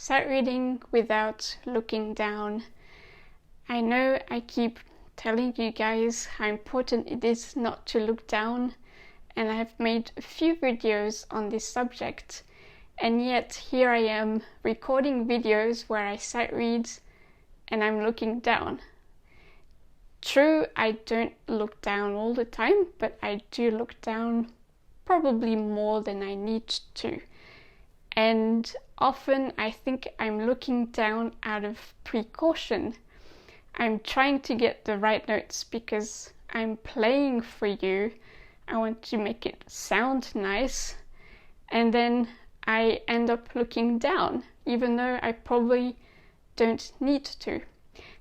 sight reading without looking down. I know I keep telling you guys how important it is not to look down, and I have made a few videos on this subject, and yet here I am recording videos where I sight read and I'm looking down. True, I don't look down all the time, but I do look down probably more than I need to. And often I think I'm looking down out of precaution. I'm trying to get the right notes because I'm playing for you. I want to make it sound nice. And then I end up looking down, even though I probably don't need to.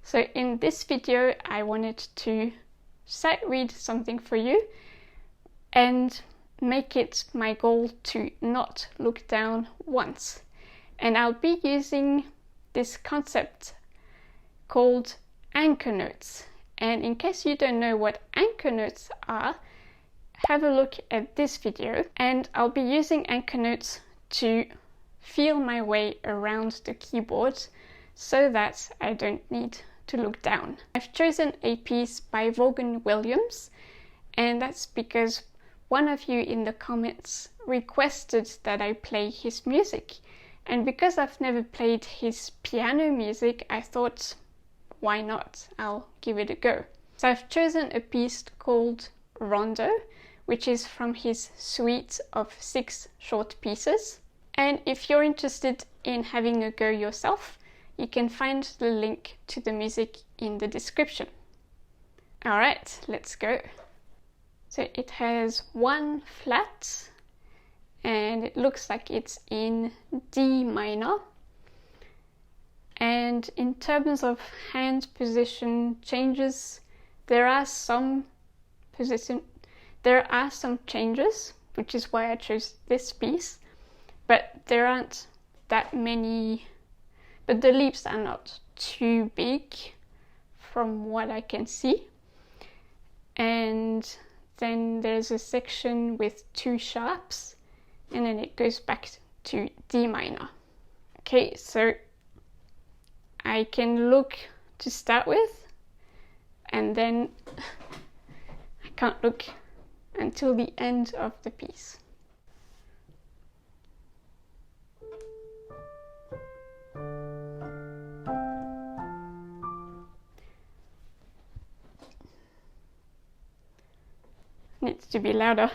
So in this video, I wanted to sight read something for you and make it my goal to not look down once. And I'll be using this concept called anchor notes. And in case you don't know what anchor notes are, have a look at this video, and I'll be using anchor notes to feel my way around the keyboard so that I don't need to look down. I've chosen a piece by Vaughan-Williams, and that's because one of you in the comments requested that I play his music. And because I've never played his piano music, I thought, why not? I'll give it a go. So I've chosen a piece called Rondo, which is from his suite of 6 short pieces. And if you're interested in having a go yourself, you can find the link to the music in the description. Alright, let's go. So it has 1 flat, and it looks like it's in D minor. And in terms of hand position changes, there are some changes, which is why I chose this piece, but there aren't that many, but the leaps are not too big from what I can see. And then there's a section with 2 sharps, and then it goes back to D minor. Okay, so I can look to start with, and then I can't look until the end of the piece. Needs to be louder.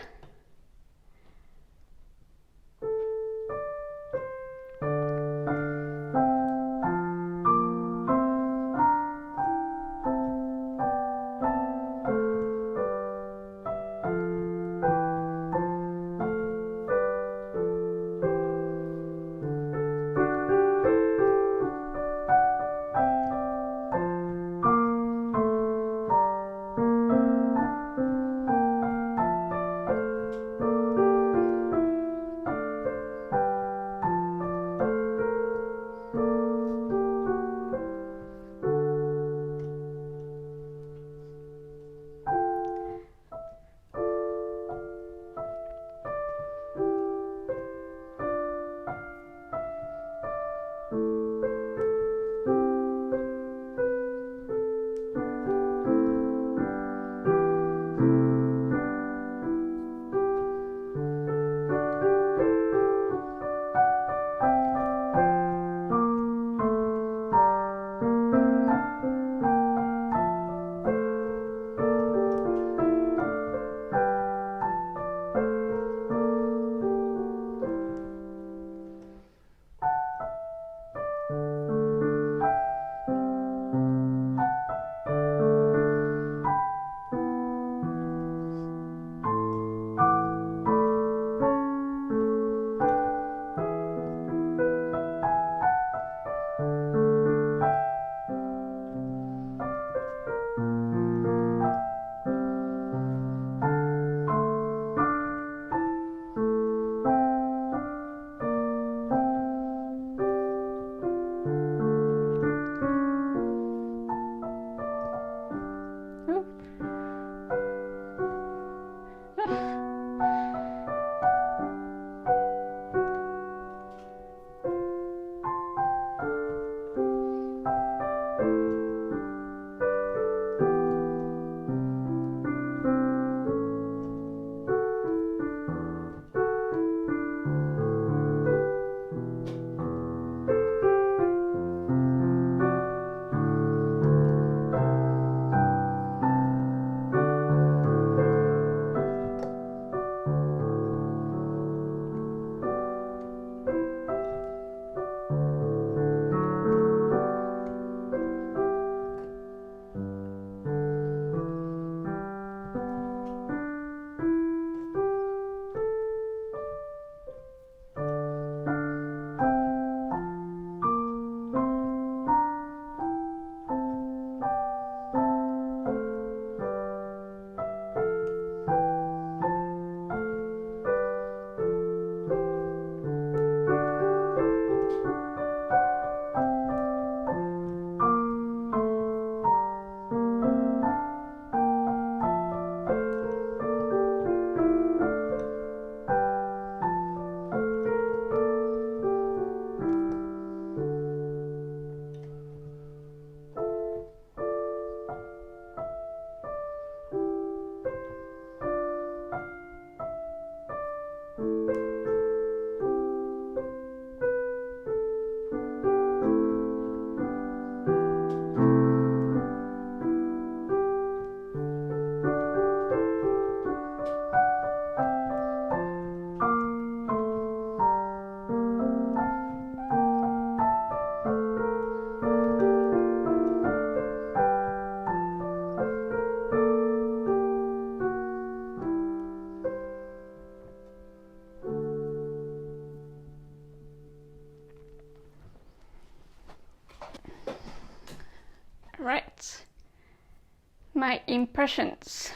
my impressions.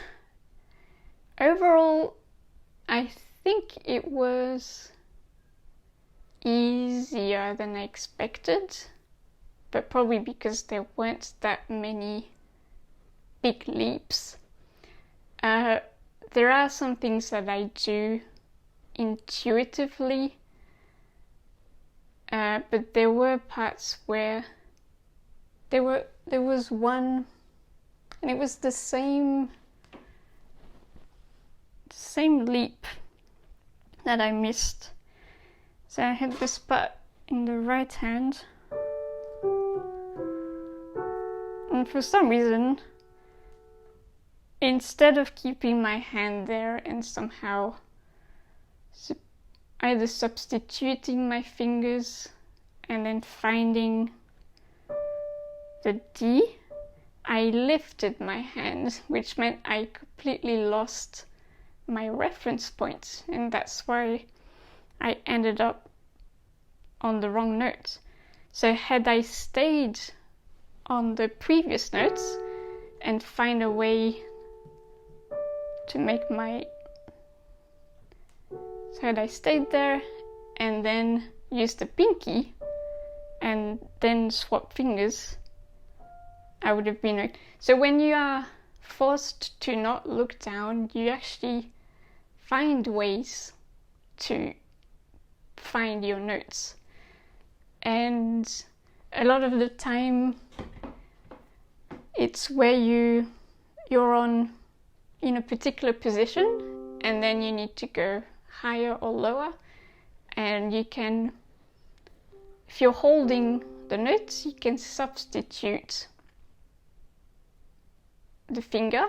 Overall, I think it was easier than I expected, but probably because there weren't that many big leaps. There are some things that I do intuitively, but there were parts where there was one, and it was the same leap that I missed. So I had this part in the right hand, and for some reason, instead of keeping my hand there and somehow either substituting my fingers and then finding the D, I lifted my hand, which meant I completely lost my reference point, and that's why I ended up on the wrong note. So had I stayed on the previous notes and find a way to make my... So had I stayed there and then used the pinky and then swap fingers, I would have been okay. So when you are forced to not look down, you actually find ways to find your notes. And a lot of the time it's where you're in a particular position and then you need to go higher or lower, and you can, if you're holding the notes, you can substitute the finger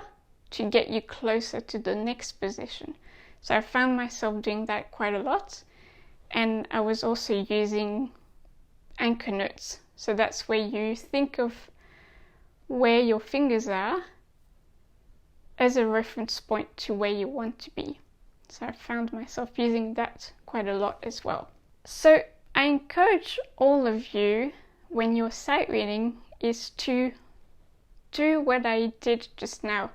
to get you closer to the next position. So I found myself doing that quite a lot, and I was also using anchor notes. So that's where you think of where your fingers are as a reference point to where you want to be. So I found myself using that quite a lot as well. So I encourage all of you, when you're sight reading, is to do what I did just now.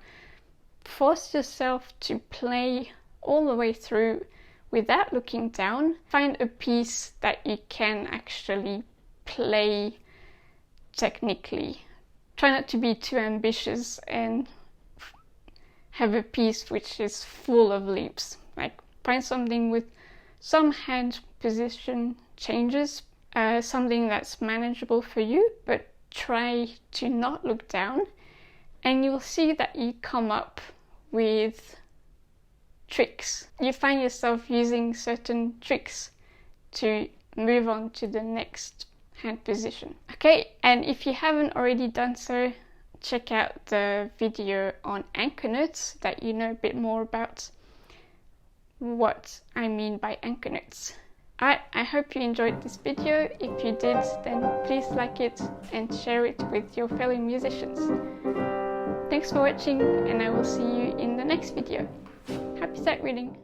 Force yourself to play all the way through without looking down. Find a piece that you can actually play technically. Try not to be too ambitious and have a piece which is full of leaps. Like, find something with some hand position changes, something that's manageable for you, but try to not look down, and you'll see that you come up with tricks. You find yourself using certain tricks to move on to the next hand position. Okay, and if you haven't already done so, check out the video on anchor notes that you know a bit more about what I mean by anchor notes. Alright, I hope you enjoyed this video. If you did, then please like it and share it with your fellow musicians. Thanks for watching, and I will see you in the next video. Happy sight reading!